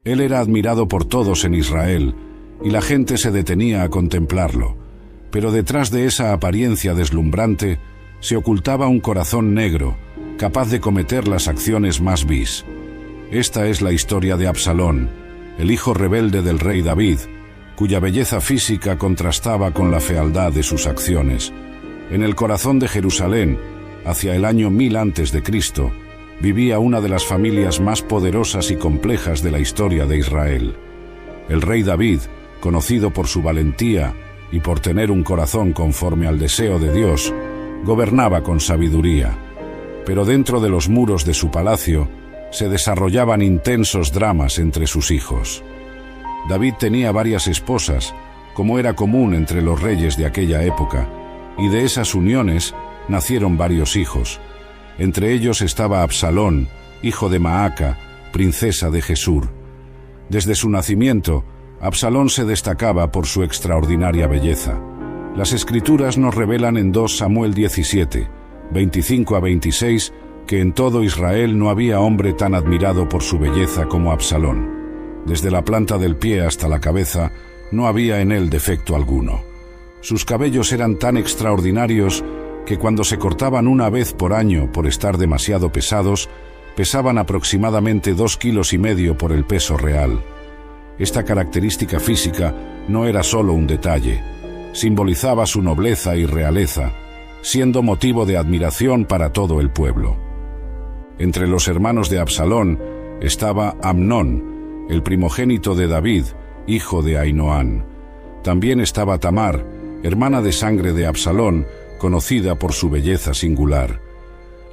Él era admirado por todos en Israel, y la gente se detenía a contemplarlo, pero detrás de esa apariencia deslumbrante se ocultaba un corazón negro, capaz de cometer las acciones más vis. Esta es la historia de Absalón, el hijo rebelde del rey David, cuya belleza física contrastaba con la fealdad de sus acciones. En el corazón de Jerusalén, hacia el año 1000 a.C., vivía una de las familias más poderosas y complejas de la historia de Israel. El rey David, conocido por su valentía y por tener un corazón conforme al deseo de Dios, gobernaba con sabiduría. Pero dentro de los muros de su palacio se desarrollaban intensos dramas entre sus hijos. David tenía varias esposas, como era común entre los reyes de aquella época, y de esas uniones nacieron varios hijos. Entre ellos estaba Absalón, hijo de Maaca, princesa de Gesur. Desde su nacimiento, Absalón se destacaba por su extraordinaria belleza. Las Escrituras nos revelan en 2 Samuel 17, 25 a 26, que en todo Israel no había hombre tan admirado por su belleza como Absalón. Desde la planta del pie hasta la cabeza, no había en él defecto alguno. Sus cabellos eran tan extraordinarios que cuando se cortaban una vez por año por estar demasiado pesados, pesaban aproximadamente 2,5 kilos por el peso real. Esta característica física no era solo un detalle, simbolizaba su nobleza y realeza, siendo motivo de admiración para todo el pueblo. Entre los hermanos de Absalón estaba Amnón, el primogénito de David, hijo de Ahinoam. También estaba Tamar, hermana de sangre de Absalón, conocida por su belleza singular.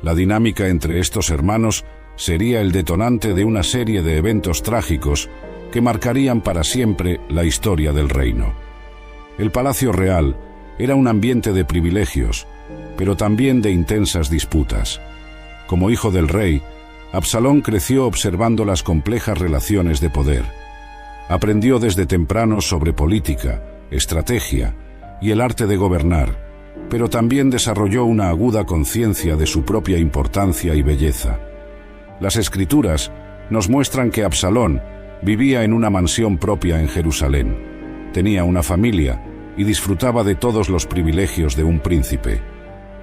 La dinámica entre estos hermanos sería el detonante de una serie de eventos trágicos que marcarían para siempre la historia del reino. El palacio real era un ambiente de privilegios, pero también de intensas disputas. Como hijo del rey, Absalón creció observando las complejas relaciones de poder. Aprendió desde temprano sobre política, estrategia y el arte de gobernar, pero también desarrolló una aguda conciencia de su propia importancia y belleza. Las Escrituras nos muestran que Absalón vivía en una mansión propia en Jerusalén. Tenía una familia y disfrutaba de todos los privilegios de un príncipe.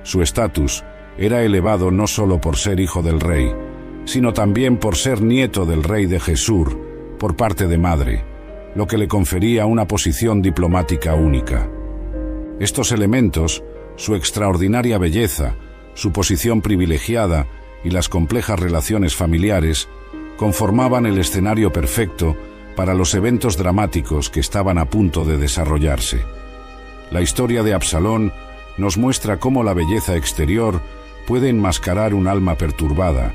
Su estatus era elevado no solo por ser hijo del rey, sino también por ser nieto del rey de Gesur, por parte de madre, lo que le confería una posición diplomática única. Estos elementos, su extraordinaria belleza, su posición privilegiada y las complejas relaciones familiares, conformaban el escenario perfecto para los eventos dramáticos que estaban a punto de desarrollarse. La historia de Absalón nos muestra cómo la belleza exterior puede enmascarar un alma perturbada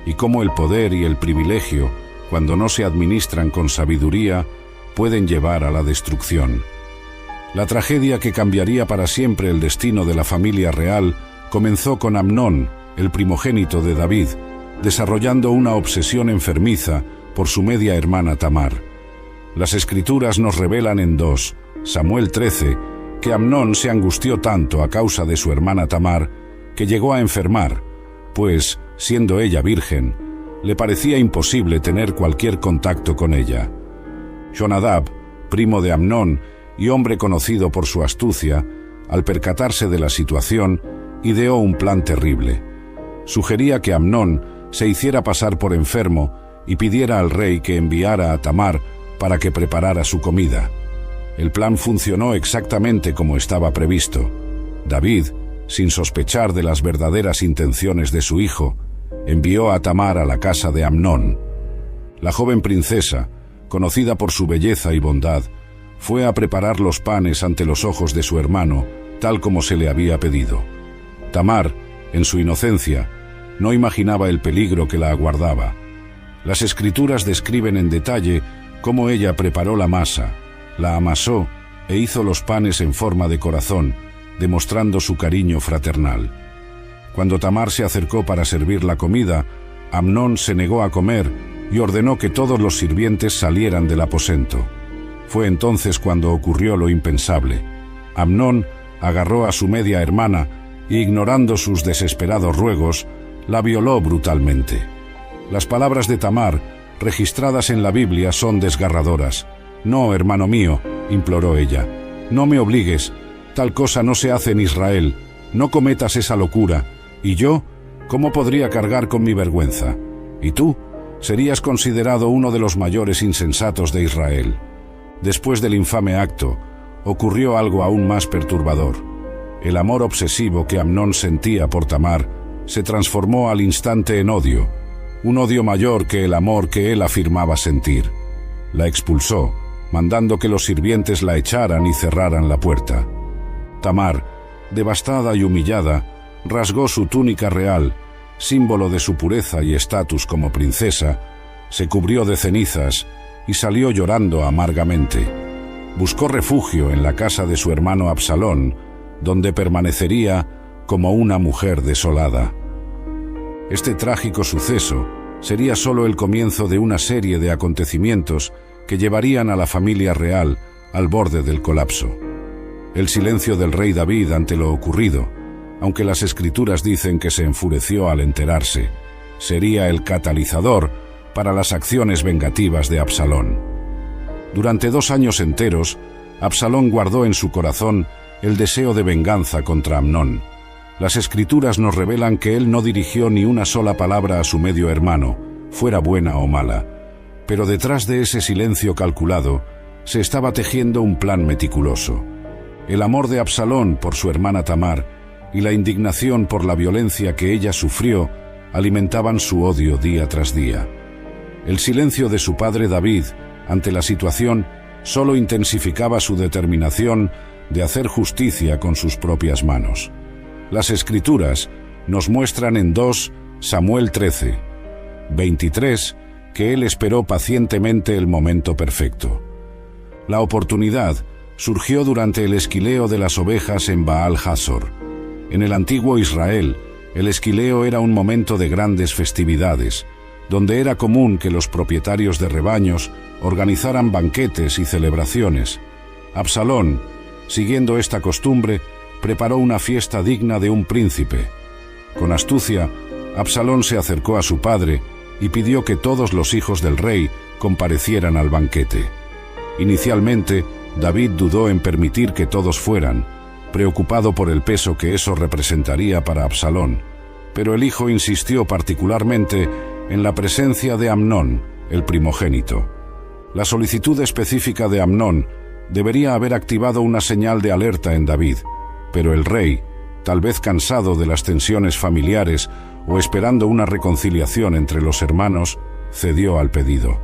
y cómo el poder y el privilegio, cuando no se administran con sabiduría, pueden llevar a la destrucción. La tragedia que cambiaría para siempre el destino de la familia real comenzó con Amnón, el primogénito de David, desarrollando una obsesión enfermiza por su media hermana Tamar. Las Escrituras nos revelan en 2 Samuel 13 que Amnón se angustió tanto a causa de su hermana Tamar que llegó a enfermar, pues, siendo ella virgen, le parecía imposible tener cualquier contacto con ella. Jonadab, primo de Amnón y hombre conocido por su astucia, al percatarse de la situación, ideó un plan terrible. Sugería que Amnón se hiciera pasar por enfermo y pidiera al rey que enviara a Tamar para que preparara su comida. El plan funcionó exactamente como estaba previsto. David, sin sospechar de las verdaderas intenciones de su hijo, envió a Tamar a la casa de Amnón. La joven princesa, conocida por su belleza y bondad, fue a preparar los panes ante los ojos de su hermano, tal como se le había pedido. Tamar, en su inocencia, no imaginaba el peligro que la aguardaba. Las Escrituras describen en detalle cómo ella preparó la masa, la amasó e hizo los panes en forma de corazón, demostrando su cariño fraternal. Cuando Tamar se acercó para servir la comida, Amnón se negó a comer y ordenó que todos los sirvientes salieran del aposento. Fue entonces cuando ocurrió lo impensable. Amnón agarró a su media hermana y, ignorando sus desesperados ruegos, la violó brutalmente. Las palabras de Tamar registradas en la Biblia, son desgarradoras. «No, hermano mío», imploró ella, «no me obligues. Tal cosa no se hace en Israel. No cometas esa locura. ¿Y yo? ¿Cómo podría cargar con mi vergüenza? ¿Y tú? Serías considerado uno de los mayores insensatos de Israel». Después del infame acto, ocurrió algo aún más perturbador. El amor obsesivo que Amnón sentía por Tamar se transformó al instante en odio, un odio mayor que el amor que él afirmaba sentir. La expulsó, mandando que los sirvientes la echaran y cerraran la puerta. Tamar, devastada y humillada, rasgó su túnica real, símbolo de su pureza y estatus como princesa, se cubrió de cenizas y salió llorando amargamente. Buscó refugio en la casa de su hermano Absalón, donde permanecería como una mujer desolada. Este trágico suceso sería solo el comienzo de una serie de acontecimientos que llevarían a la familia real al borde del colapso. El silencio del rey David ante lo ocurrido, aunque las escrituras dicen que se enfureció al enterarse, sería el catalizador para las acciones vengativas de Absalón. Durante 2 años enteros, Absalón guardó en su corazón el deseo de venganza contra Amnón. Las escrituras nos revelan que él no dirigió ni una sola palabra a su medio hermano, fuera buena o mala. Pero detrás de ese silencio calculado, se estaba tejiendo un plan meticuloso. El amor de Absalón por su hermana Tamar y la indignación por la violencia que ella sufrió alimentaban su odio día tras día. El silencio de su padre David ante la situación solo intensificaba su determinación de hacer justicia con sus propias manos. Las escrituras nos muestran en 2 Samuel 13, 23, que él esperó pacientemente el momento perfecto. La oportunidad surgió durante el esquileo de las ovejas en Baal Hazor. En el antiguo Israel, el esquileo era un momento de grandes festividades, donde era común que los propietarios de rebaños organizaran banquetes y celebraciones. Absalón, siguiendo esta costumbre, preparó una fiesta digna de un príncipe. Con astucia, Absalón se acercó a su padre y pidió que todos los hijos del rey comparecieran al banquete. Inicialmente, David dudó en permitir que todos fueran, preocupado por el peso que eso representaría para Absalón, pero el hijo insistió particularmente en la presencia de Amnón, el primogénito. La solicitud específica de Amnón debería haber activado una señal de alerta en David, pero el rey, tal vez cansado de las tensiones familiares o esperando una reconciliación entre los hermanos, cedió al pedido.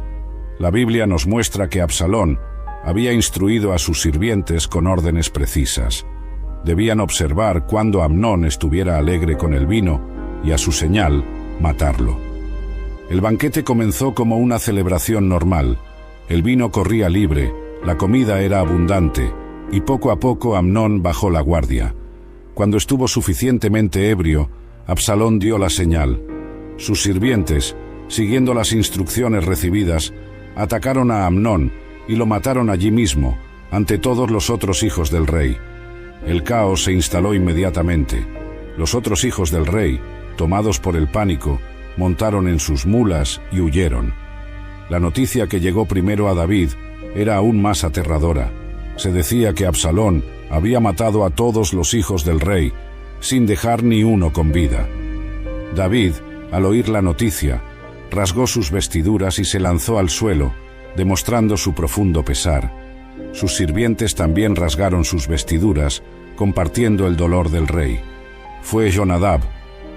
La Biblia nos muestra que Absalón había instruido a sus sirvientes con órdenes precisas. Debían observar cuándo Amnón estuviera alegre con el vino y, a su señal, matarlo. El banquete comenzó como una celebración normal. El vino corría libre, la comida era abundante, y poco a poco Amnón bajó la guardia. Cuando estuvo suficientemente ebrio, Absalón dio la señal. Sus sirvientes, siguiendo las instrucciones recibidas, atacaron a Amnón y lo mataron allí mismo, ante todos los otros hijos del rey. El caos se instaló inmediatamente. Los otros hijos del rey, tomados por el pánico, montaron en sus mulas y huyeron. La noticia que llegó primero a David era aún más aterradora. Se decía que Absalón había matado a todos los hijos del rey, sin dejar ni uno con vida. David, al oír la noticia, rasgó sus vestiduras y se lanzó al suelo, demostrando su profundo pesar. Sus sirvientes también rasgaron sus vestiduras, compartiendo el dolor del rey. Fue Jonadab,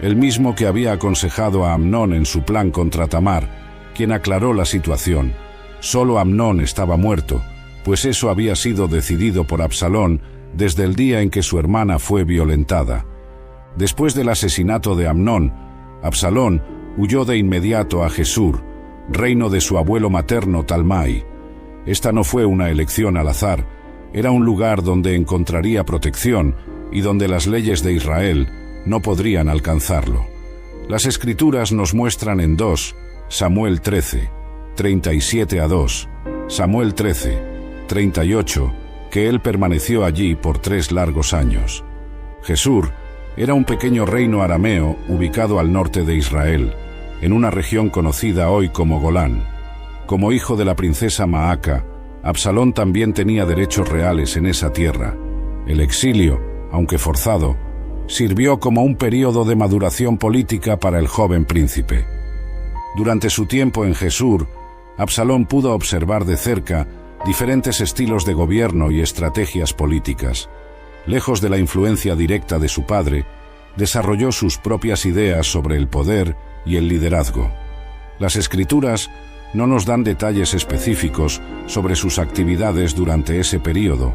el mismo que había aconsejado a Amnón en su plan contra Tamar, quien aclaró la situación. Solo Amnón estaba muerto, pues eso había sido decidido por Absalón desde el día en que su hermana fue violentada. Después del asesinato de Amnón, Absalón huyó de inmediato a Gesur, reino de su abuelo materno Talmai. Esta no fue una elección al azar, era un lugar donde encontraría protección y donde las leyes de Israel no podrían alcanzarlo. Las escrituras nos muestran en 2 Samuel 13, 37-2, Samuel 13, 38, que él permaneció allí por 3 largos años. Gesur era un pequeño reino arameo ubicado al norte de Israel, en una región conocida hoy como Golán. Como hijo de la princesa Maaca, Absalón también tenía derechos reales en esa tierra. El exilio, aunque forzado, sirvió como un período de maduración política para el joven príncipe. Durante su tiempo en Gesur, Absalón pudo observar de cerca diferentes estilos de gobierno y estrategias políticas. Lejos de la influencia directa de su padre, desarrolló sus propias ideas sobre el poder y el liderazgo. Las escrituras no nos dan detalles específicos sobre sus actividades durante ese período,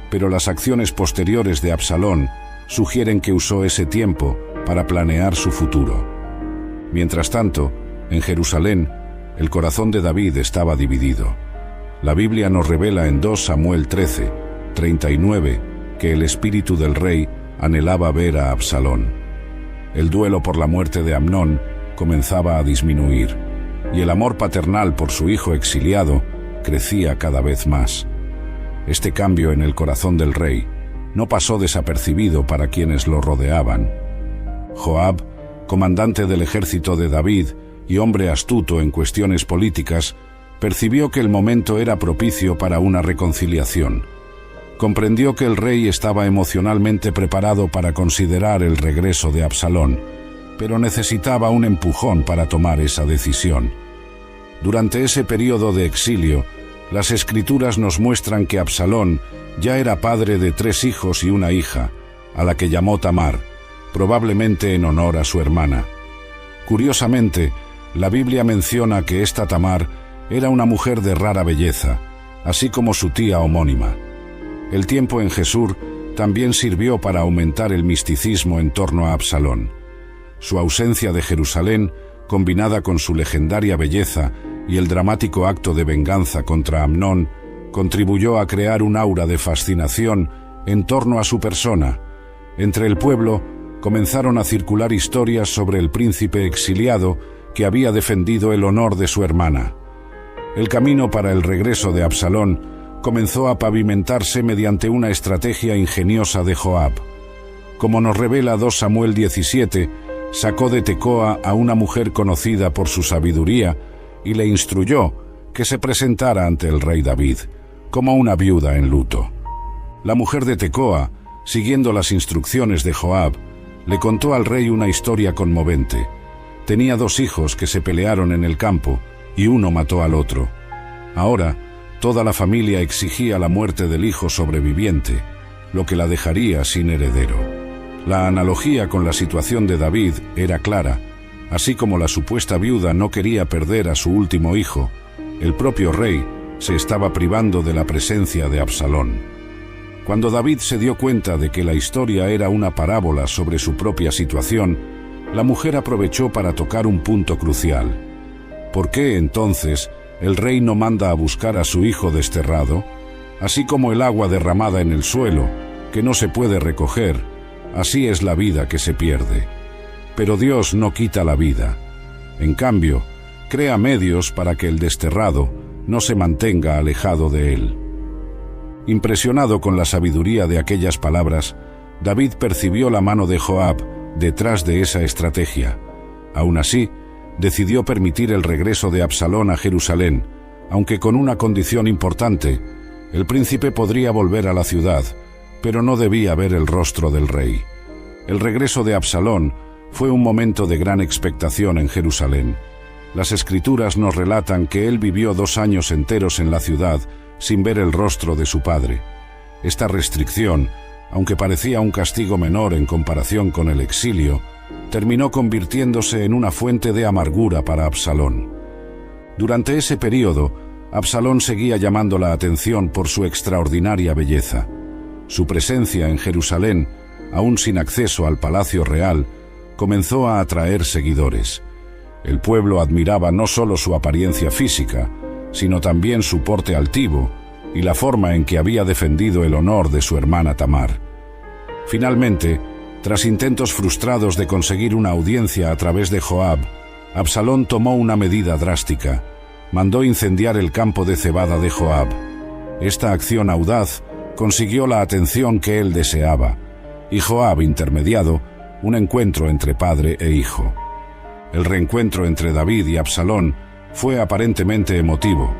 pero las acciones posteriores de Absalón sugieren que usó ese tiempo para planear su futuro. Mientras tanto, en Jerusalén, el corazón de David estaba dividido. La Biblia nos revela en 2 Samuel 13, 39, que el espíritu del rey anhelaba ver a Absalón. El duelo por la muerte de Amnón comenzaba a disminuir, y el amor paternal por su hijo exiliado crecía cada vez más. Este cambio en el corazón del rey no pasó desapercibido para quienes lo rodeaban. Joab, comandante del ejército de David y hombre astuto en cuestiones políticas, percibió que el momento era propicio para una reconciliación. Comprendió que el rey estaba emocionalmente preparado para considerar el regreso de Absalón, pero necesitaba un empujón para tomar esa decisión. Durante ese período de exilio, las escrituras nos muestran que Absalón ya era padre de 3 hijos y una hija, a la que llamó Tamar, probablemente en honor a su hermana. Curiosamente, la Biblia menciona que esta Tamar era una mujer de rara belleza, así como su tía homónima. El tiempo en Gesur también sirvió para aumentar el misticismo en torno a Absalón. Su ausencia de Jerusalén, combinada con su legendaria belleza y el dramático acto de venganza contra Amnón, contribuyó a crear un aura de fascinación en torno a su persona. Entre el pueblo comenzaron a circular historias sobre el príncipe exiliado que había defendido el honor de su hermana. El camino para el regreso de Absalón comenzó a pavimentarse mediante una estrategia ingeniosa de Joab. Como nos revela 2 Samuel 17, sacó de Tecoa a una mujer conocida por su sabiduría y le instruyó que se presentara ante el rey David, como una viuda en luto. La mujer de Tecoa, siguiendo las instrucciones de Joab, le contó al rey una historia conmovente. Tenía 2 hijos que se pelearon en el campo y uno mató al otro. Ahora, toda la familia exigía la muerte del hijo sobreviviente, lo que la dejaría sin heredero. La analogía con la situación de David era clara. Así como la supuesta viuda no quería perder a su último hijo, el propio rey se estaba privando de la presencia de Absalón. Cuando David se dio cuenta de que la historia era una parábola sobre su propia situación, la mujer aprovechó para tocar un punto crucial. ¿Por qué, entonces, el rey no manda a buscar a su hijo desterrado? Así como el agua derramada en el suelo, que no se puede recoger, así es la vida que se pierde. Pero Dios no quita la vida. En cambio, crea medios para que el desterrado no se mantenga alejado de él. Impresionado con la sabiduría de aquellas palabras, David percibió la mano de Joab detrás de esa estrategia. Aún así, decidió permitir el regreso de Absalón a Jerusalén, aunque con una condición importante: el príncipe podría volver a la ciudad, pero no debía ver el rostro del rey. El regreso de Absalón fue un momento de gran expectación en Jerusalén. Las escrituras nos relatan que él vivió 2 años enteros en la ciudad sin ver el rostro de su padre. Esta restricción, aunque parecía un castigo menor en comparación con el exilio, terminó convirtiéndose en una fuente de amargura para Absalón. Durante ese período, Absalón seguía llamando la atención por su extraordinaria belleza. Su presencia en Jerusalén, aún sin acceso al palacio real, comenzó a atraer seguidores. El pueblo admiraba no solo su apariencia física, sino también su porte altivo y la forma en que había defendido el honor de su hermana Tamar. Finalmente, tras intentos frustrados de conseguir una audiencia a través de Joab, Absalón tomó una medida drástica. Mandó incendiar el campo de cebada de Joab. Esta acción audaz consiguió la atención que él deseaba, y Joab, intermediado, un encuentro entre padre e hijo. El reencuentro entre David y Absalón fue aparentemente emotivo.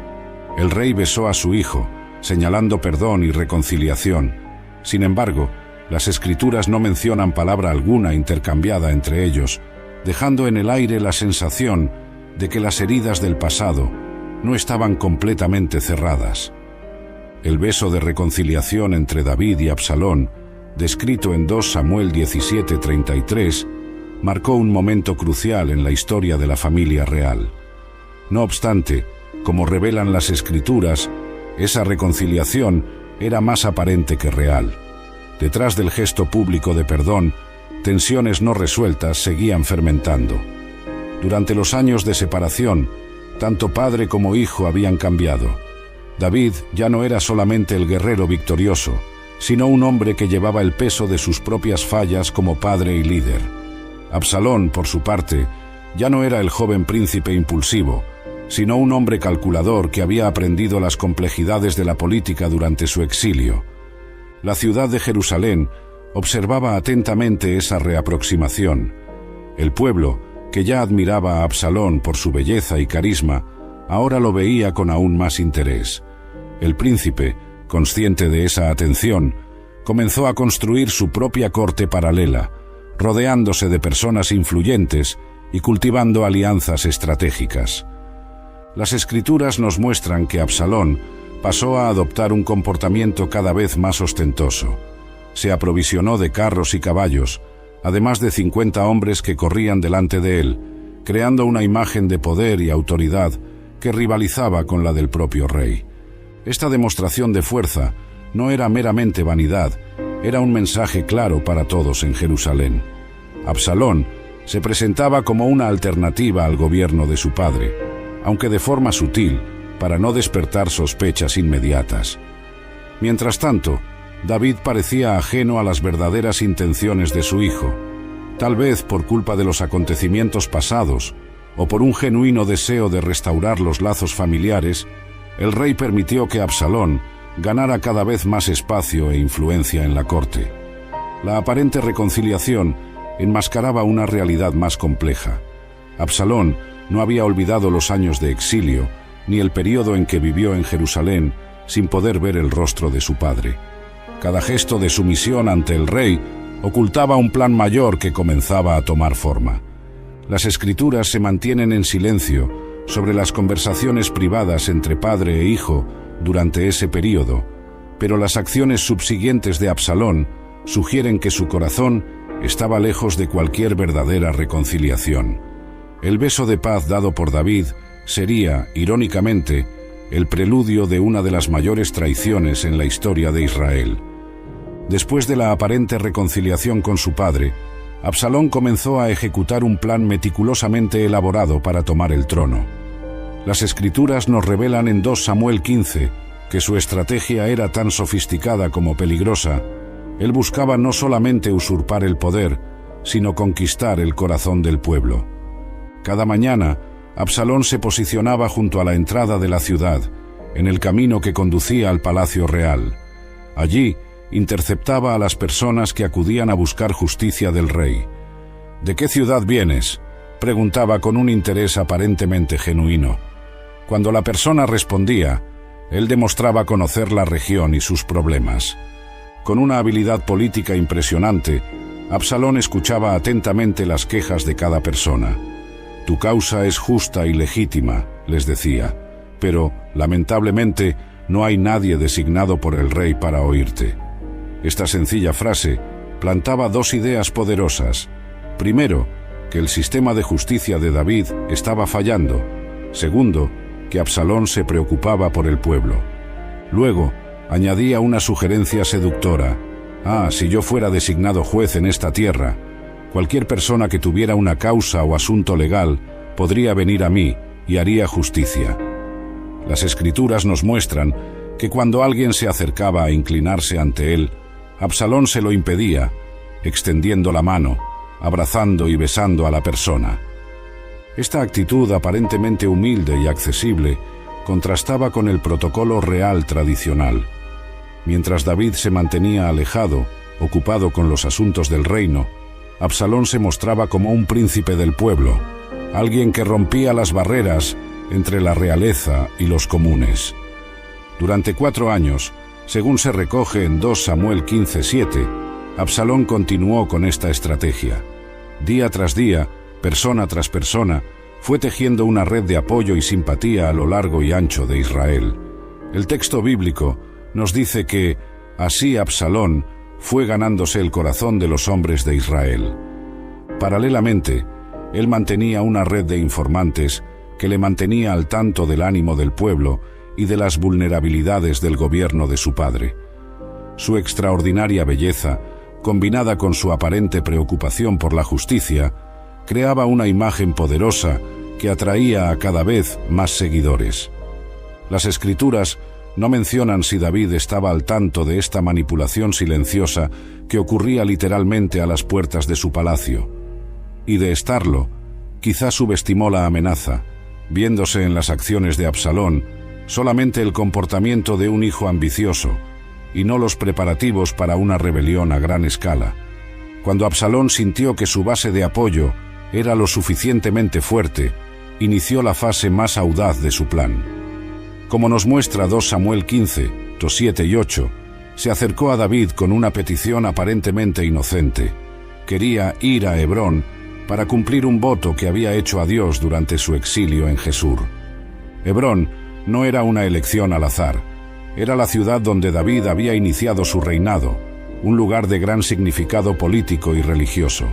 El rey besó a su hijo, señalando perdón y reconciliación. Sin embargo, las escrituras no mencionan palabra alguna intercambiada entre ellos, dejando en el aire la sensación de que las heridas del pasado no estaban completamente cerradas. El beso de reconciliación entre David y Absalón, descrito en 2 Samuel 17:33, marcó un momento crucial en la historia de la familia real. No obstante, como revelan las escrituras, esa reconciliación era más aparente que real. Detrás del gesto público de perdón, tensiones no resueltas seguían fermentando. Durante los años de separación, tanto padre como hijo habían cambiado. David ya no era solamente el guerrero victorioso, sino un hombre que llevaba el peso de sus propias fallas como padre y líder. Absalón, por su parte, ya no era el joven príncipe impulsivo, sino un hombre calculador que había aprendido las complejidades de la política durante su exilio. La ciudad de Jerusalén observaba atentamente esa reaproximación. El pueblo, que ya admiraba a Absalón por su belleza y carisma, ahora lo veía con aún más interés. El príncipe, consciente de esa atención, comenzó a construir su propia corte paralela, rodeándose de personas influyentes y cultivando alianzas estratégicas. Las escrituras nos muestran que Absalón pasó a adoptar un comportamiento cada vez más ostentoso. Se aprovisionó de carros y caballos, además de 50 hombres que corrían delante de él, creando una imagen de poder y autoridad que rivalizaba con la del propio rey. Esta demostración de fuerza no era meramente vanidad, era un mensaje claro para todos en Jerusalén. Absalón se presentaba como una alternativa al gobierno de su padre, aunque de forma sutil, para no despertar sospechas inmediatas. Mientras tanto, David parecía ajeno a las verdaderas intenciones de su hijo, tal vez por culpa de los acontecimientos pasados o por un genuino deseo de restaurar los lazos familiares. El rey permitió que Absalón ganara cada vez más espacio e influencia en la corte. La aparente reconciliación enmascaraba una realidad más compleja. Absalón no había olvidado los años de exilio, ni el periodo en que vivió en Jerusalén sin poder ver el rostro de su padre. Cada gesto de sumisión ante el rey ocultaba un plan mayor que comenzaba a tomar forma. Las escrituras se mantienen en silencio sobre las conversaciones privadas entre padre e hijo durante ese período, pero las acciones subsiguientes de Absalón sugieren que su corazón estaba lejos de cualquier verdadera reconciliación. El beso de paz dado por David sería, irónicamente, el preludio de una de las mayores traiciones en la historia de Israel. Después de la aparente reconciliación con su padre, Absalón comenzó a ejecutar un plan meticulosamente elaborado para tomar el trono. Las escrituras nos revelan en 2 Samuel 15 que su estrategia era tan sofisticada como peligrosa. Él buscaba no solamente usurpar el poder, sino conquistar el corazón del pueblo. Cada mañana, Absalón se posicionaba junto a la entrada de la ciudad, en el camino que conducía al palacio real. Allí, interceptaba a las personas que acudían a buscar justicia del rey. «¿De qué ciudad vienes?», preguntaba con un interés aparentemente genuino. Cuando la persona respondía, él demostraba conocer la región y sus problemas. Con una habilidad política impresionante, Absalón escuchaba atentamente las quejas de cada persona. «Tu causa es justa y legítima», les decía, «pero, lamentablemente, no hay nadie designado por el rey para oírte». Esta sencilla frase plantaba dos ideas poderosas. Primero, que el sistema de justicia de David estaba fallando. Segundo, que Absalón se preocupaba por el pueblo. Luego, añadía una sugerencia seductora. Si yo fuera designado juez en esta tierra, cualquier persona que tuviera una causa o asunto legal podría venir a mí y haría justicia». Las escrituras nos muestran que cuando alguien se acercaba a inclinarse ante él, Absalón se lo impedía, extendiendo la mano, abrazando y besando a la persona. Esta actitud aparentemente humilde y accesible contrastaba con el protocolo real tradicional. Mientras David se mantenía alejado, ocupado con los asuntos del reino, Absalón se mostraba como un príncipe del pueblo, alguien que rompía las barreras entre la realeza y los comunes. Durante 4 años, según se recoge en 2 Samuel 15:7, Absalón continuó con esta estrategia. Día tras día, persona tras persona, fue tejiendo una red de apoyo y simpatía a lo largo y ancho de Israel. El texto bíblico nos dice que, así Absalón fue ganándose el corazón de los hombres de Israel. Paralelamente, él mantenía una red de informantes que le mantenía al tanto del ánimo del pueblo y de las vulnerabilidades del gobierno de su padre. Su extraordinaria belleza, combinada con su aparente preocupación por la justicia, creaba una imagen poderosa que atraía a cada vez más seguidores. Las Escrituras no mencionan si David estaba al tanto de esta manipulación silenciosa que ocurría literalmente a las puertas de su palacio. Y de estarlo, quizá subestimó la amenaza, viéndose en las acciones de Absalón solamente el comportamiento de un hijo ambicioso, y no los preparativos para una rebelión a gran escala. Cuando Absalón sintió que su base de apoyo era lo suficientemente fuerte, inició la fase más audaz de su plan. Como nos muestra 2 Samuel 15, 7 y 8, se acercó a David con una petición aparentemente inocente. Quería ir a Hebrón para cumplir un voto que había hecho a Dios durante su exilio en Jesur. Hebrón no era una elección al azar. Era la ciudad donde David había iniciado su reinado, un lugar de gran significado político y religioso.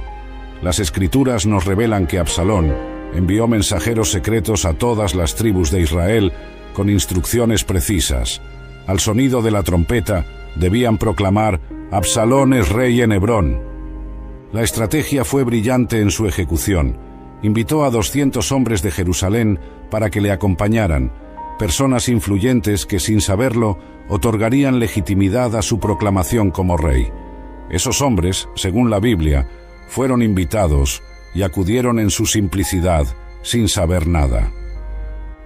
Las Escrituras nos revelan que Absalón envió mensajeros secretos a todas las tribus de Israel con instrucciones precisas. Al sonido de la trompeta debían proclamar: «Absalón es rey en Hebrón». La estrategia fue brillante en su ejecución. Invitó a 200 hombres de Jerusalén para que le acompañaran, personas influyentes que, sin saberlo, otorgarían legitimidad a su proclamación como rey. Esos hombres, según la Biblia, fueron invitados y acudieron en su simplicidad, sin saber nada.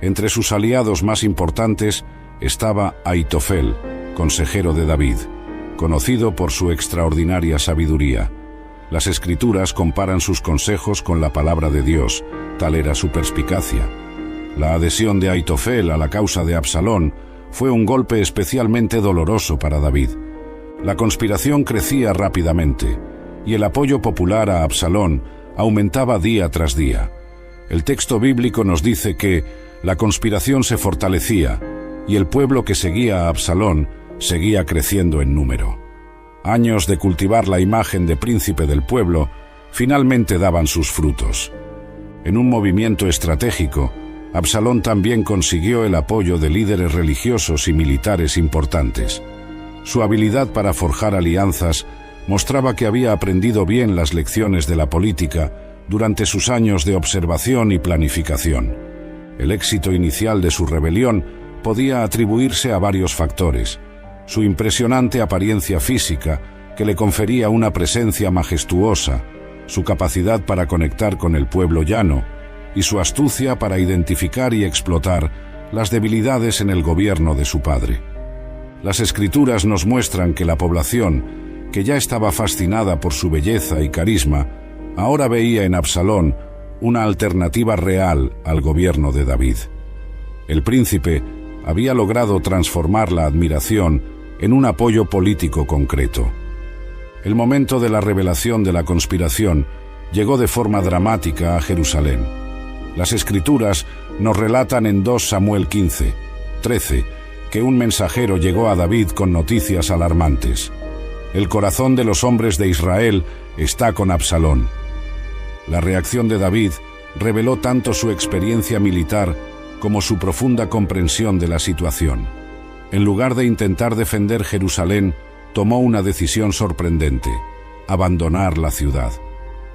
Entre sus aliados más importantes estaba Aitofel, consejero de David, conocido por su extraordinaria sabiduría. Las Escrituras comparan sus consejos con la palabra de Dios, tal era su perspicacia. La adhesión de Aitofel a la causa de Absalón fue un golpe especialmente doloroso para David. La conspiración crecía rápidamente, y el apoyo popular a Absalón aumentaba día tras día. El texto bíblico nos dice que la conspiración se fortalecía, y el pueblo que seguía a Absalón seguía creciendo en número. Años de cultivar la imagen de príncipe del pueblo finalmente daban sus frutos. En un movimiento estratégico, Absalón también consiguió el apoyo de líderes religiosos y militares importantes. Su habilidad para forjar alianzas mostraba que había aprendido bien las lecciones de la política durante sus años de observación y planificación. El éxito inicial de su rebelión podía atribuirse a varios factores: su impresionante apariencia física, que le confería una presencia majestuosa, su capacidad para conectar con el pueblo llano, y su astucia para identificar y explotar las debilidades en el gobierno de su padre. Las Escrituras nos muestran que la población, que ya estaba fascinada por su belleza y carisma, ahora veía en Absalón una alternativa real al gobierno de David. El príncipe había logrado transformar la admiración en un apoyo político concreto. El momento de la revelación de la conspiración llegó de forma dramática a Jerusalén. Las Escrituras nos relatan en 2 Samuel 15, 13, que un mensajero llegó a David con noticias alarmantes. El corazón de los hombres de Israel está con Absalón. La reacción de David reveló tanto su experiencia militar como su profunda comprensión de la situación. En lugar de intentar defender Jerusalén, tomó una decisión sorprendente: abandonar la ciudad.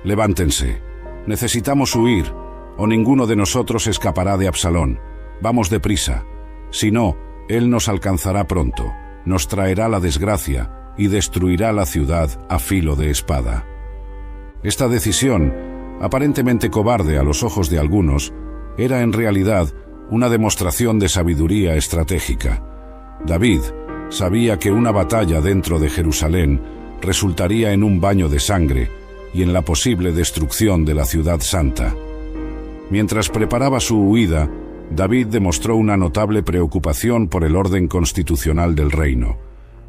«Levántense, necesitamos huir, o ninguno de nosotros escapará de Absalón. Vamos deprisa. Si no, él nos alcanzará pronto, nos traerá la desgracia y destruirá la ciudad a filo de espada». Esta decisión, aparentemente cobarde a los ojos de algunos, era en realidad una demostración de sabiduría estratégica. David sabía que una batalla dentro de Jerusalén resultaría en un baño de sangre y en la posible destrucción de la ciudad santa. Mientras preparaba su huida, David demostró una notable preocupación por el orden constitucional del reino.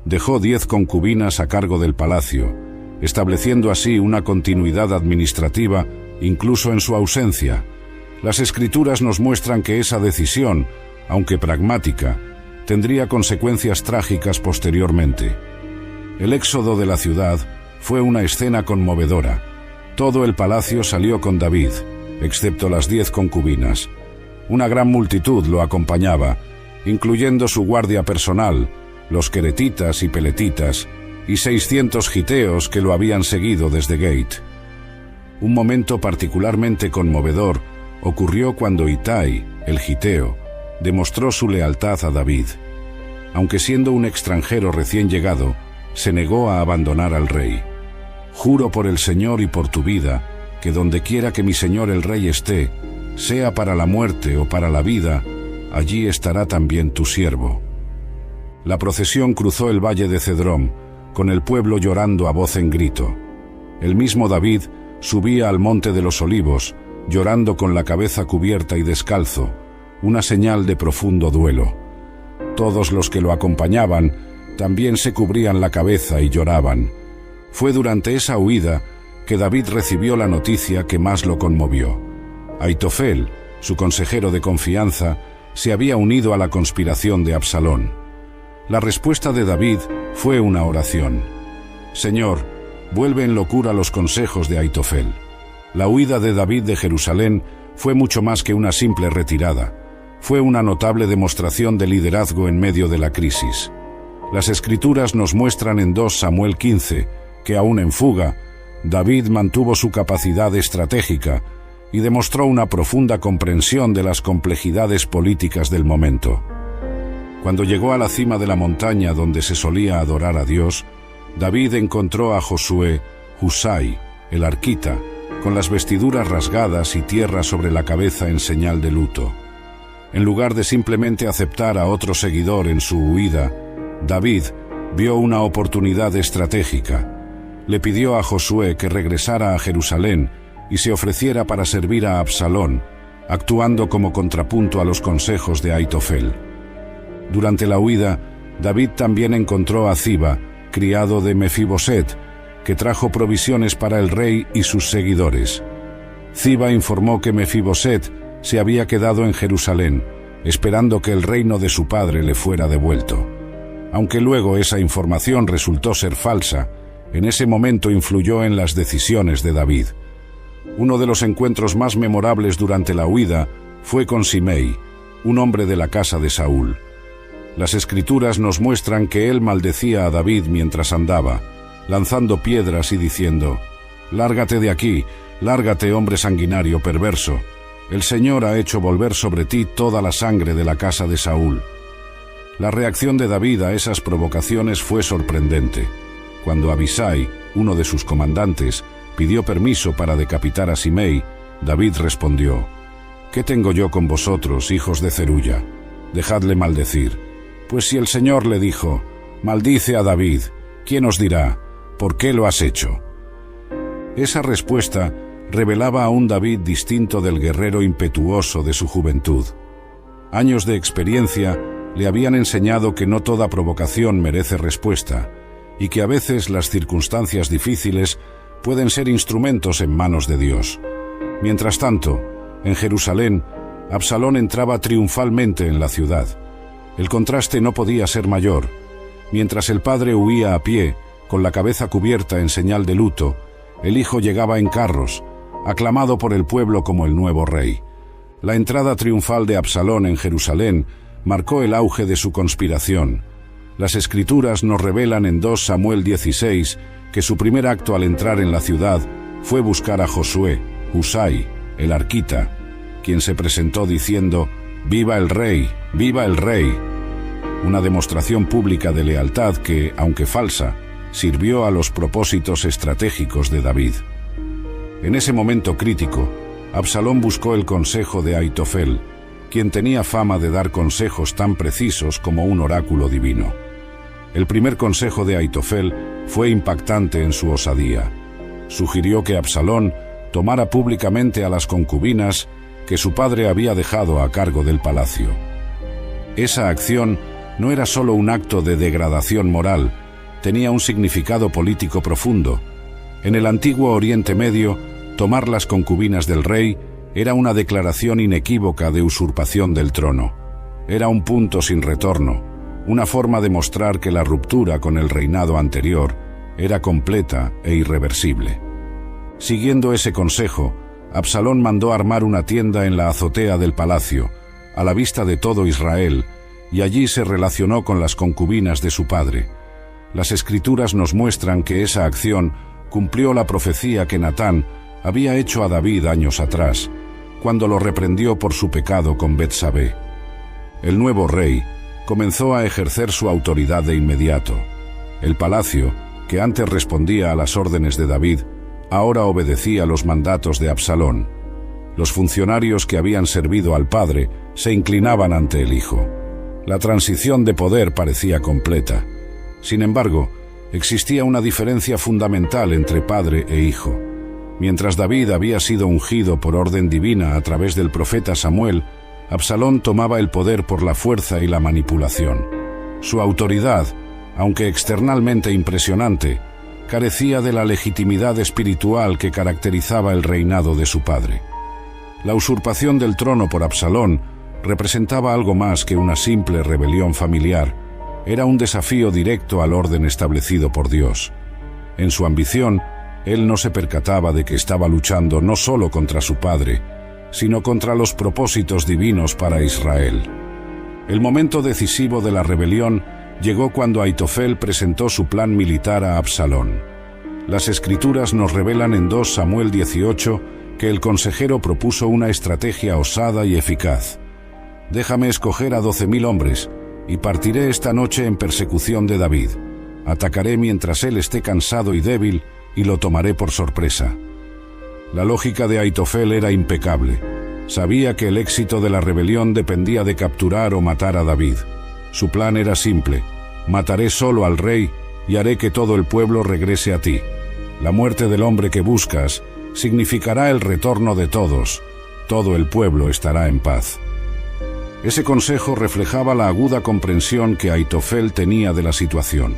Dejó 10 concubinas a cargo del palacio, estableciendo así una continuidad administrativa incluso en su ausencia. Las Escrituras nos muestran que esa decisión, aunque pragmática, tendría consecuencias trágicas posteriormente. El éxodo de la ciudad fue una escena conmovedora. Todo el palacio salió con David, excepto las 10 concubinas. Una gran multitud lo acompañaba, incluyendo su guardia personal, los queretitas y peletitas, y 600 giteos que lo habían seguido desde Gate. Un momento particularmente conmovedor ocurrió cuando Itai, el giteo, demostró su lealtad a David. Aunque siendo un extranjero recién llegado, se negó a abandonar al rey. «Juro por el Señor y por tu vida, que donde quiera que mi señor el rey esté, sea para la muerte o para la vida, allí estará también tu siervo». La procesión cruzó el valle de Cedrón, con el pueblo llorando a voz en grito. El mismo David subía al monte de los Olivos, llorando con la cabeza cubierta y descalzo, una señal de profundo duelo. Todos los que lo acompañaban también se cubrían la cabeza y lloraban. Fue durante esa huida que David recibió la noticia que más lo conmovió. Aitofel, su consejero de confianza, se había unido a la conspiración de Absalón. La respuesta de David fue una oración. «Señor, vuelve en locura los consejos de Aitofel». La huida de David de Jerusalén fue mucho más que una simple retirada. Fue una notable demostración de liderazgo en medio de la crisis. Las Escrituras nos muestran en 2 Samuel 15 que, aún en fuga, David mantuvo su capacidad estratégica y demostró una profunda comprensión de las complejidades políticas del momento. Cuando llegó a la cima de la montaña donde se solía adorar a Dios, David encontró a Josué, Husai, el arquita, con las vestiduras rasgadas y tierra sobre la cabeza en señal de luto. En lugar de simplemente aceptar a otro seguidor en su huida, David vio una oportunidad estratégica. Le pidió a Josué que regresara a Jerusalén y se ofreciera para servir a Absalón, actuando como contrapunto a los consejos de Aitofel. Durante la huida, David también encontró a Ziba, criado de Mefiboset, que trajo provisiones para el rey y sus seguidores. Ziba informó que Mefiboset se había quedado en Jerusalén, esperando que el reino de su padre le fuera devuelto. Aunque luego esa información resultó ser falsa, en ese momento influyó en las decisiones de David. Uno de los encuentros más memorables durante la huida fue con Simei, un hombre de la casa de Saúl. Las Escrituras nos muestran que él maldecía a David mientras andaba, lanzando piedras y diciendo: «Lárgate de aquí, lárgate, hombre sanguinario perverso. El Señor ha hecho volver sobre ti toda la sangre de la casa de Saúl». La reacción de David a esas provocaciones fue sorprendente. Cuando Abisai, uno de sus comandantes, pidió permiso para decapitar a Simei, David respondió: «¿Qué tengo yo con vosotros, hijos de Zeruya? Dejadle maldecir. Pues si el Señor le dijo: maldice a David, ¿quién os dirá: ¿por qué lo has hecho?». Esa respuesta revelaba a un David distinto del guerrero impetuoso de su juventud. Años de experiencia le habían enseñado que no toda provocación merece respuesta, y que a veces las circunstancias difíciles pueden ser instrumentos en manos de Dios. Mientras tanto, en Jerusalén, Absalón entraba triunfalmente en la ciudad. El contraste no podía ser mayor. Mientras el padre huía a pie, con la cabeza cubierta en señal de luto, el hijo llegaba en carros, aclamado por el pueblo como el nuevo rey. La entrada triunfal de Absalón en Jerusalén marcó el auge de su conspiración. Las Escrituras nos revelan en 2 Samuel 16 que su primer acto al entrar en la ciudad fue buscar a Josué, Husai, el arquita, quien se presentó diciendo: «¡Viva el rey! ¡Viva el rey!». Una demostración pública de lealtad que, aunque falsa, sirvió a los propósitos estratégicos de David. En ese momento crítico, Absalón buscó el consejo de Aitofel, quien tenía fama de dar consejos tan precisos como un oráculo divino. El primer consejo de Aitofel fue impactante en su osadía. Sugirió que Absalón tomara públicamente a las concubinas que su padre había dejado a cargo del palacio. Esa acción no era solo un acto de degradación moral, tenía un significado político profundo. En el antiguo Oriente Medio, tomar las concubinas del rey era una declaración inequívoca de usurpación del trono. Era un punto sin retorno, una forma de mostrar que la ruptura con el reinado anterior era completa e irreversible. Siguiendo ese consejo, Absalón mandó armar una tienda en la azotea del palacio, a la vista de todo Israel, y allí se relacionó con las concubinas de su padre. Las Escrituras nos muestran que esa acción cumplió la profecía que Natán había hecho a David años atrás, cuando lo reprendió por su pecado con Betsabé. El nuevo rey comenzó a ejercer su autoridad de inmediato. El palacio, que antes respondía a las órdenes de David, ahora obedecía los mandatos de Absalón. Los funcionarios que habían servido al padre se inclinaban ante el hijo. La transición de poder parecía completa. Sin embargo, existía una diferencia fundamental entre padre e hijo. Mientras David había sido ungido por orden divina a través del profeta Samuel, Absalón tomaba el poder por la fuerza y la manipulación. Su autoridad, aunque externalmente impresionante, carecía de la legitimidad espiritual que caracterizaba el reinado de su padre. La usurpación del trono por Absalón representaba algo más que una simple rebelión familiar. Era un desafío directo al orden establecido por Dios. En su ambición, él no se percataba de que estaba luchando no solo contra su padre, sino contra los propósitos divinos para Israel. El momento decisivo de la rebelión llegó cuando Aitofel presentó su plan militar a Absalón. Las Escrituras nos revelan en 2 Samuel 18 que el consejero propuso una estrategia osada y eficaz. «Déjame escoger a 12.000 hombres, y partiré esta noche en persecución de David. Atacaré mientras él esté cansado y débil, y lo tomaré por sorpresa». La lógica de Aitofel era impecable. Sabía que el éxito de la rebelión dependía de capturar o matar a David. Su plan era simple: mataré solo al rey y haré que todo el pueblo regrese a ti. La muerte del hombre que buscas significará el retorno de todos. Todo el pueblo estará en paz. Ese consejo reflejaba la aguda comprensión que Aitofel tenía de la situación.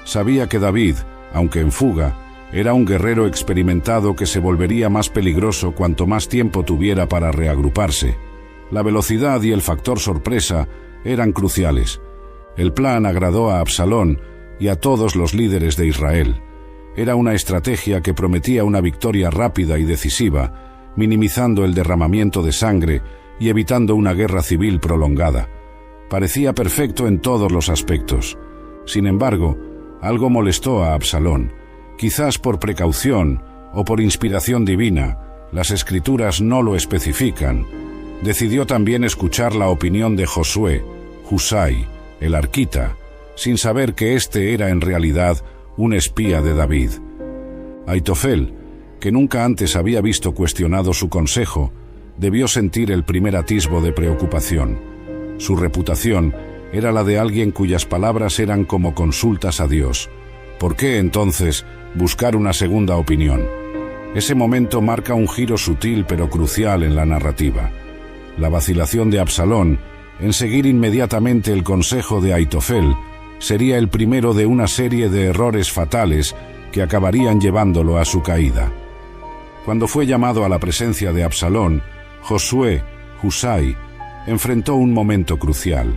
Sabía que David, aunque en fuga, era un guerrero experimentado que se volvería más peligroso cuanto más tiempo tuviera para reagruparse. La velocidad y el factor sorpresa eran cruciales. El plan agradó a Absalón y a todos los líderes de Israel. Era una estrategia que prometía una victoria rápida y decisiva, minimizando el derramamiento de sangre y evitando una guerra civil prolongada. Parecía perfecto en todos los aspectos. Sin embargo, algo molestó a Absalón. Quizás por precaución o por inspiración divina, las Escrituras no lo especifican. Decidió también escuchar la opinión de Josué, Husai, el arquita, sin saber que éste era en realidad un espía de David. Aitofel, que nunca antes había visto cuestionado su consejo, debió sentir el primer atisbo de preocupación. Su reputación era la de alguien cuyas palabras eran como consultas a Dios. ¿Por qué, entonces, buscar una segunda opinión? Ese momento marca un giro sutil pero crucial en la narrativa. La vacilación de Absalón en seguir inmediatamente el consejo de Aitofel sería el primero de una serie de errores fatales que acabarían llevándolo a su caída. Cuando fue llamado a la presencia de Absalón, Josué, Husai, enfrentó un momento crucial.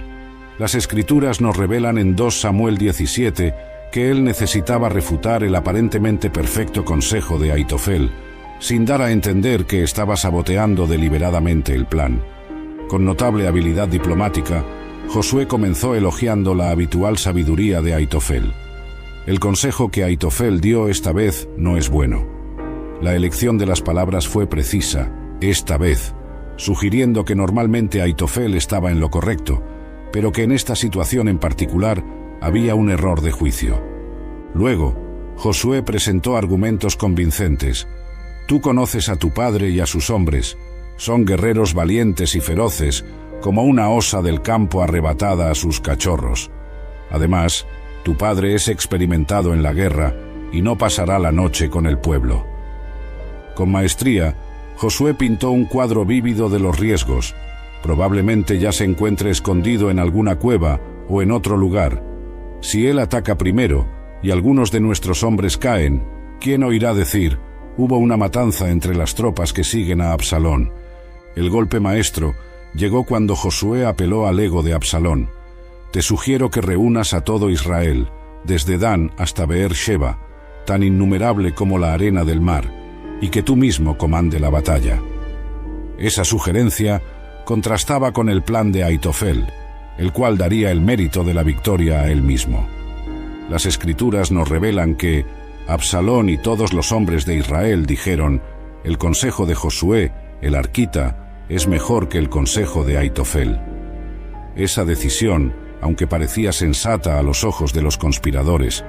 Las Escrituras nos revelan en 2 Samuel 17 que él necesitaba refutar el aparentemente perfecto consejo de Aitofel, sin dar a entender que estaba saboteando deliberadamente el plan. Con notable habilidad diplomática, Josué comenzó elogiando la habitual sabiduría de Aitofel. El consejo que Aitofel dio esta vez no es bueno. La elección de las palabras fue precisa, esta vez, sugiriendo que normalmente Aitofel estaba en lo correcto, pero que en esta situación en particular había un error de juicio. Luego, Josué presentó argumentos convincentes. Tú conoces a tu padre y a sus hombres. Son guerreros valientes y feroces, como una osa del campo arrebatada a sus cachorros. Además, tu padre es experimentado en la guerra y no pasará la noche con el pueblo. Con maestría, Josué pintó un cuadro vívido de los riesgos. Probablemente ya se encuentre escondido en alguna cueva o en otro lugar. Si él ataca primero y algunos de nuestros hombres caen, ¿quién oirá decir: hubo una matanza entre las tropas que siguen a Absalón? El golpe maestro llegó cuando Josué apeló al ego de Absalón. Te sugiero que reúnas a todo Israel, desde Dan hasta Beer-sheba, tan innumerable como la arena del mar, y que tú mismo comande la batalla. Esa sugerencia contrastaba con el plan de Aitofel, el cual daría el mérito de la victoria a él mismo. Las Escrituras nos revelan que Absalón y todos los hombres de Israel dijeron: el consejo de Josué, el arquita, es mejor que el consejo de Aitofel. Esa decisión, aunque parecía sensata a los ojos de los conspiradores,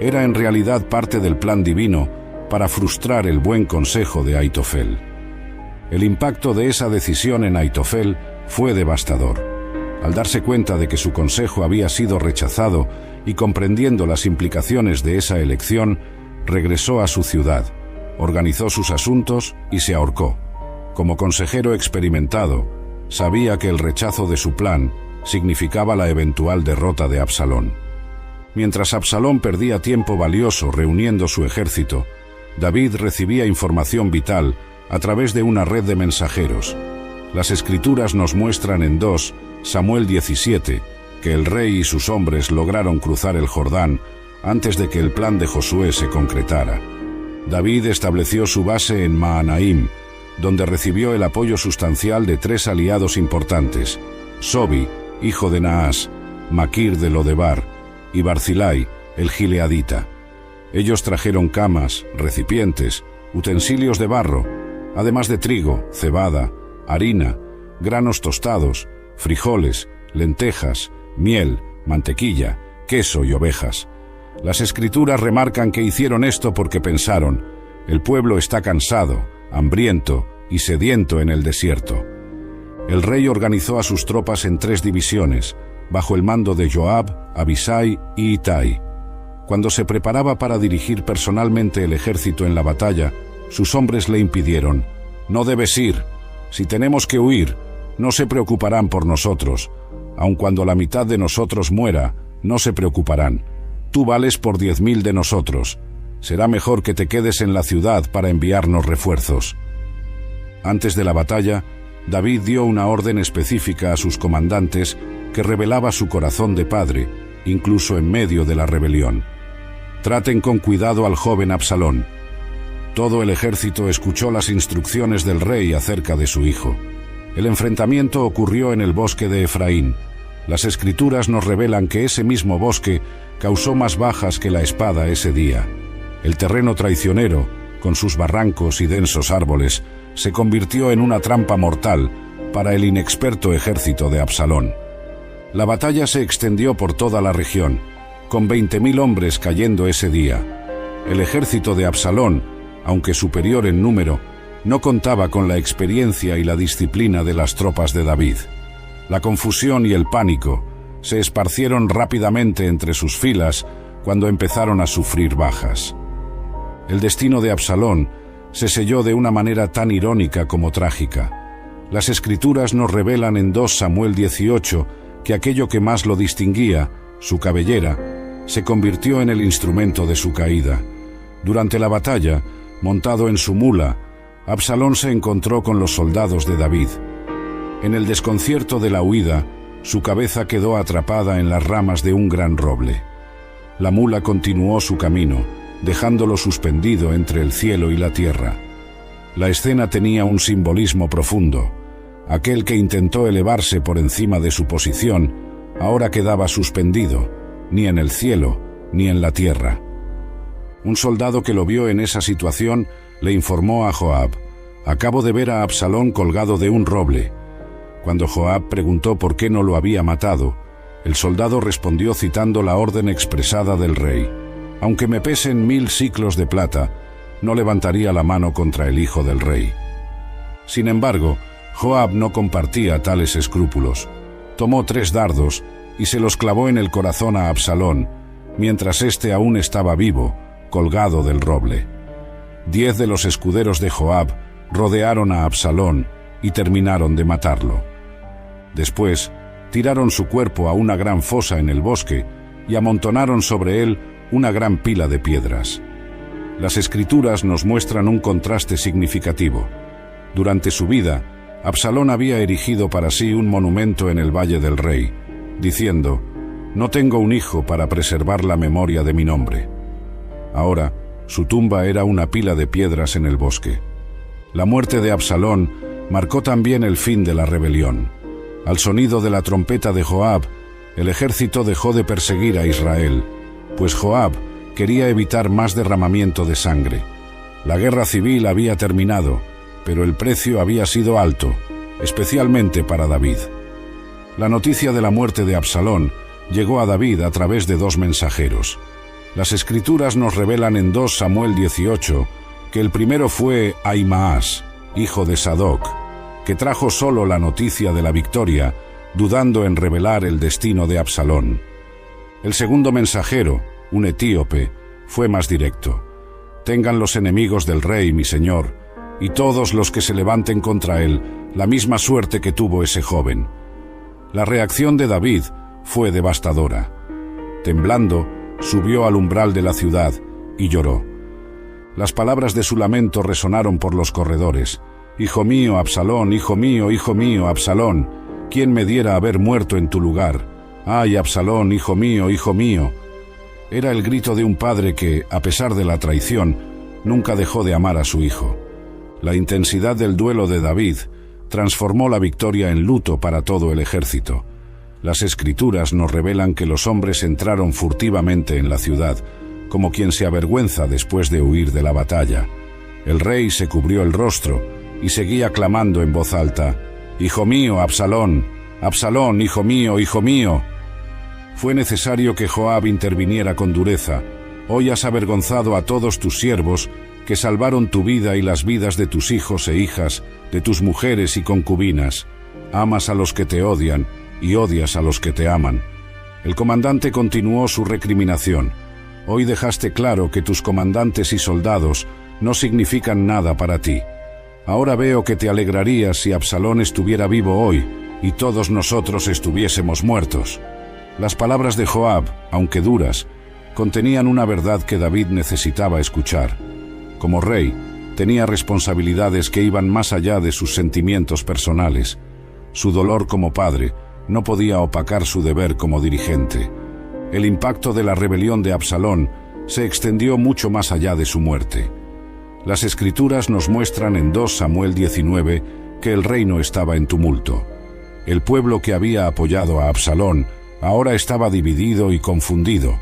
era en realidad parte del plan divino para frustrar el buen consejo de Aitofel. El impacto de esa decisión en Aitofel fue devastador. Al darse cuenta de que su consejo había sido rechazado y comprendiendo las implicaciones de esa elección, regresó a su ciudad, organizó sus asuntos y se ahorcó. Como consejero experimentado, sabía que el rechazo de su plan significaba la eventual derrota de Absalón. Mientras Absalón perdía tiempo valioso reuniendo su ejército, David recibía información vital a través de una red de mensajeros. Las Escrituras nos muestran en 2 Samuel 17 que el rey y sus hombres lograron cruzar el Jordán antes de que el plan de Josué se concretara. David estableció su base en Mahanaim, donde recibió el apoyo sustancial de 3 aliados importantes: Sobi, hijo de Naas, Maquir de Lodebar, y Barzilai, el gileadita. Ellos trajeron camas, recipientes, utensilios de barro, además de trigo, cebada, harina, granos tostados, frijoles, lentejas, miel, mantequilla, queso y ovejas. Las Escrituras remarcan que hicieron esto porque pensaron: el pueblo está cansado, hambriento y sediento en el desierto. El rey organizó a sus tropas en 3 divisiones, bajo el mando de Joab, Abisai y Itai. Cuando se preparaba para dirigir personalmente el ejército en la batalla, sus hombres le impidieron: no debes ir. Si tenemos que huir, no se preocuparán por nosotros. Aun cuando la mitad de nosotros muera, no se preocuparán. Tú vales por 10.000 de nosotros. Será mejor que te quedes en la ciudad para enviarnos refuerzos. Antes de la batalla, David dio una orden específica a sus comandantes que revelaba su corazón de padre, incluso en medio de la rebelión. Traten con cuidado al joven Absalón. Todo el ejército escuchó las instrucciones del rey acerca de su hijo. El enfrentamiento ocurrió en el bosque de Efraín. Las Escrituras nos revelan que ese mismo bosque causó más bajas que la espada ese día. El terreno traicionero, con sus barrancos y densos árboles, se convirtió en una trampa mortal para el inexperto ejército de Absalón. La batalla se extendió por toda la región, con 20.000 hombres cayendo ese día. El ejército de Absalón, aunque superior en número, no contaba con la experiencia y la disciplina de las tropas de David. La confusión y el pánico se esparcieron rápidamente entre sus filas cuando empezaron a sufrir bajas. El destino de Absalón se selló de una manera tan irónica como trágica. Las Escrituras nos revelan en 2 Samuel 18 que aquello que más lo distinguía, su cabellera, se convirtió en el instrumento de su caída. Durante la batalla, montado en su mula, Absalón se encontró con los soldados de David. En el desconcierto de la huida, su cabeza quedó atrapada en las ramas de un gran roble. La mula continuó su camino, dejándolo suspendido entre el cielo y la tierra. La escena tenía un simbolismo profundo. Aquel que intentó elevarse por encima de su posición, ahora quedaba suspendido, ni en el cielo, ni en la tierra. Un soldado que lo vio en esa situación le informó a Joab: acabo de ver a Absalón colgado de un roble. Cuando Joab preguntó por qué no lo había matado, el soldado respondió citando la orden expresada del rey: aunque me pesen 1000 siclos de plata, no levantaría la mano contra el hijo del rey. Sin embargo, Joab no compartía tales escrúpulos. Tomó 3 dardos y se los clavó en el corazón a Absalón, mientras éste aún estaba vivo, colgado del roble. 10 de los escuderos de Joab rodearon a Absalón y terminaron de matarlo. Después, tiraron su cuerpo a una gran fosa en el bosque y amontonaron sobre él una gran pila de piedras. Las Escrituras nos muestran un contraste significativo. Durante su vida, Absalón había erigido para sí un monumento en el Valle del Rey, diciendo: «No tengo un hijo para preservar la memoria de mi nombre». Ahora, su tumba era una pila de piedras en el bosque. La muerte de Absalón marcó también el fin de la rebelión. Al sonido de la trompeta de Joab, el ejército dejó de perseguir a Israel, pues Joab quería evitar más derramamiento de sangre. La guerra civil había terminado, pero el precio había sido alto, especialmente para David. La noticia de la muerte de Absalón llegó a David a través de dos mensajeros. Las Escrituras nos revelan en 2 Samuel 18 que el primero fue Ahimaas, hijo de Sadoc, que trajo solo la noticia de la victoria, dudando en revelar el destino de Absalón. El segundo mensajero, un etíope, fue más directo: «Tengan los enemigos del rey, mi señor, y todos los que se levanten contra él, la misma suerte que tuvo ese joven». La reacción de David fue devastadora. Temblando, subió al umbral de la ciudad y lloró. Las palabras de su lamento resonaron por los corredores: «Hijo mío, Absalón, hijo mío, Absalón, ¿quién me diera haber muerto en tu lugar? ¡Ay, Absalón, hijo mío, hijo mío!». Era el grito de un padre que, a pesar de la traición, nunca dejó de amar a su hijo. La intensidad del duelo de David transformó la victoria en luto para todo el ejército. Las Escrituras nos revelan que los hombres entraron furtivamente en la ciudad, como quien se avergüenza después de huir de la batalla. El rey se cubrió el rostro y seguía clamando en voz alta: «Hijo mío, Absalón, Absalón, hijo mío, hijo mío». Fue necesario que Joab interviniera con dureza: «Hoy has avergonzado a todos tus siervos que salvaron tu vida y las vidas de tus hijos e hijas, de tus mujeres y concubinas. Amas a los que te odian y odias a los que te aman». El comandante continuó su recriminación: «Hoy dejaste claro que tus comandantes y soldados no significan nada para ti. Ahora veo que te alegrarías si Absalón estuviera vivo hoy y todos nosotros estuviésemos muertos». Las palabras de Joab, aunque duras, contenían una verdad que David necesitaba escuchar. Como rey, tenía responsabilidades que iban más allá de sus sentimientos personales. Su dolor como padre no podía opacar su deber como dirigente. El impacto de la rebelión de Absalón se extendió mucho más allá de su muerte. Las Escrituras nos muestran en 2 Samuel 19 que el reino estaba en tumulto. El pueblo que había apoyado a Absalón ahora estaba dividido y confundido,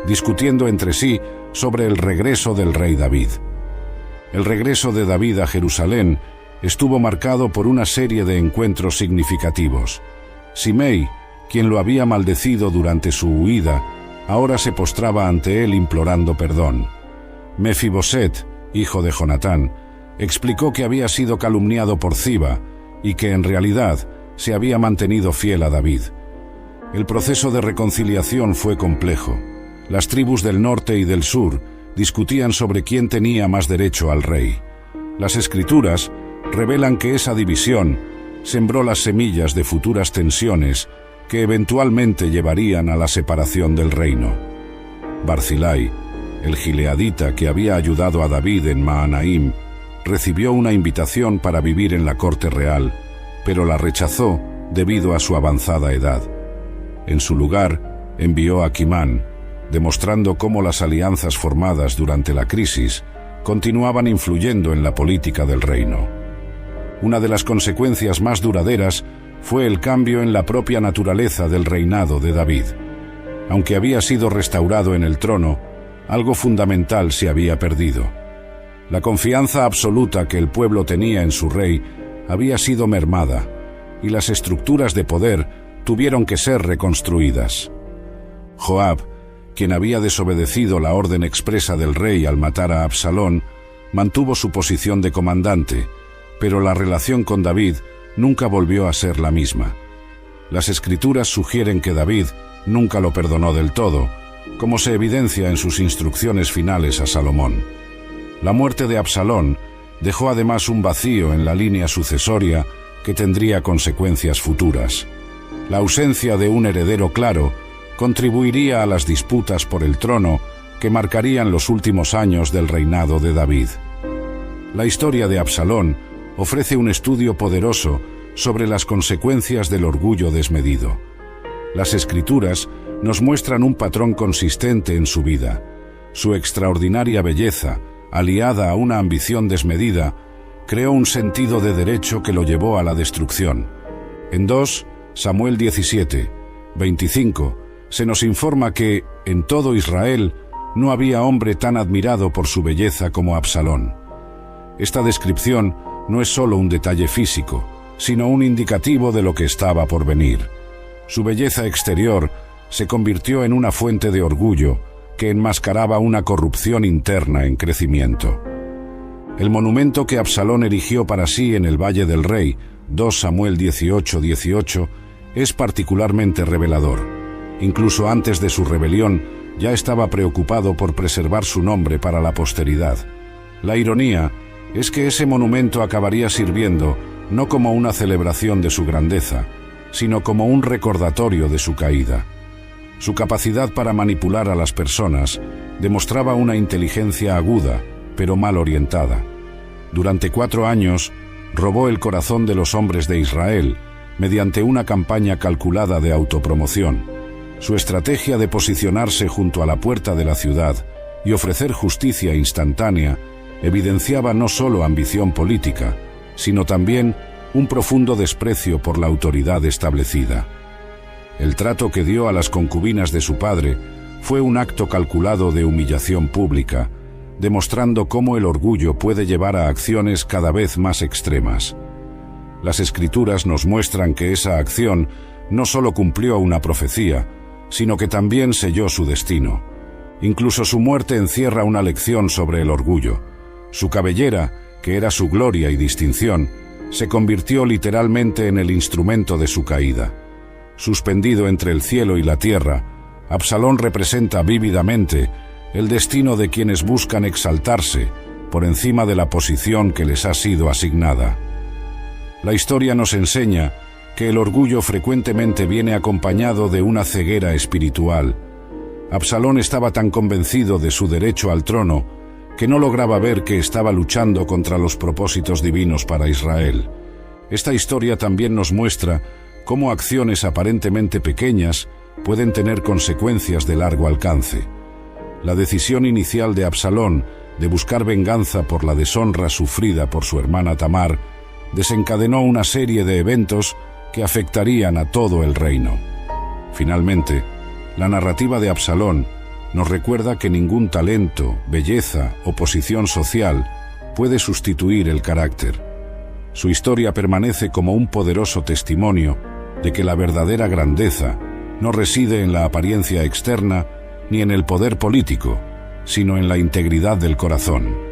discutiendo entre sí sobre el regreso del rey David. El regreso de David a Jerusalén estuvo marcado por una serie de encuentros significativos. Simei, quien lo había maldecido durante su huida, ahora se postraba ante él implorando perdón. Mefiboset, hijo de Jonatán, explicó que había sido calumniado por Ziba y que en realidad se había mantenido fiel a David. El proceso de reconciliación fue complejo. Las tribus del norte y del sur discutían sobre quién tenía más derecho al rey. Las Escrituras revelan que esa división sembró las semillas de futuras tensiones que eventualmente llevarían a la separación del reino. Barzilai, el gileadita que había ayudado a David en Mahanaim, recibió una invitación para vivir en la corte real, pero la rechazó debido a su avanzada edad. En su lugar, envió a Quimán, demostrando cómo las alianzas formadas durante la crisis continuaban influyendo en la política del reino. Una de las consecuencias más duraderas fue el cambio en la propia naturaleza del reinado de David. Aunque había sido restaurado en el trono, algo fundamental se había perdido. La confianza absoluta que el pueblo tenía en su rey había sido mermada, y las estructuras de poder tuvieron que ser reconstruidas. Joab, quien había desobedecido la orden expresa del rey al matar a Absalón, mantuvo su posición de comandante, pero la relación con David nunca volvió a ser la misma. Las Escrituras sugieren que David nunca lo perdonó del todo, como se evidencia en sus instrucciones finales a Salomón. La muerte de Absalón dejó además un vacío en la línea sucesoria que tendría consecuencias futuras. La ausencia de un heredero claro contribuiría a las disputas por el trono que marcarían los últimos años del reinado de David. La historia de Absalón ofrece un estudio poderoso sobre las consecuencias del orgullo desmedido. Las Escrituras nos muestran un patrón consistente en su vida. Su extraordinaria belleza, aliada a una ambición desmedida, creó un sentido de derecho que lo llevó a la destrucción. En 2 Samuel 17, 25, se nos informa que, en todo Israel, no había hombre tan admirado por su belleza como Absalón. Esta descripción no es solo un detalle físico, sino un indicativo de lo que estaba por venir. Su belleza exterior se convirtió en una fuente de orgullo que enmascaraba una corrupción interna en crecimiento. El monumento que Absalón erigió para sí en el Valle del Rey, 2 Samuel 18, 18, es particularmente revelador. Incluso antes de su rebelión, ya estaba preocupado por preservar su nombre para la posteridad. La ironía es que ese monumento acabaría sirviendo no como una celebración de su grandeza, sino como un recordatorio de su caída. Su capacidad para manipular a las personas demostraba una inteligencia aguda, pero mal orientada. Durante 4 años, robó el corazón de los hombres de Israel mediante una campaña calculada de autopromoción. Su estrategia de posicionarse junto a la puerta de la ciudad y ofrecer justicia instantánea evidenciaba no solo ambición política, sino también un profundo desprecio por la autoridad establecida. El trato que dio a las concubinas de su padre fue un acto calculado de humillación pública, demostrando cómo el orgullo puede llevar a acciones cada vez más extremas. Las Escrituras nos muestran que esa acción no solo cumplió una profecía, sino que también selló su destino. Incluso su muerte encierra una lección sobre el orgullo. Su cabellera, que era su gloria y distinción, se convirtió literalmente en el instrumento de su caída. Suspendido entre el cielo y la tierra, Absalón representa vívidamente el destino de quienes buscan exaltarse por encima de la posición que les ha sido asignada. La historia nos enseña que el orgullo frecuentemente viene acompañado de una ceguera espiritual. Absalón estaba tan convencido de su derecho al trono que no lograba ver que estaba luchando contra los propósitos divinos para Israel. Esta historia también nos muestra cómo acciones aparentemente pequeñas pueden tener consecuencias de largo alcance. La decisión inicial de Absalón de buscar venganza por la deshonra sufrida por su hermana Tamar desencadenó una serie de eventos que afectarían a todo el reino. Finalmente, la narrativa de Absalón nos recuerda que ningún talento, belleza o posición social puede sustituir el carácter. Su historia permanece como un poderoso testimonio de que la verdadera grandeza no reside en la apariencia externa ni en el poder político, sino en la integridad del corazón.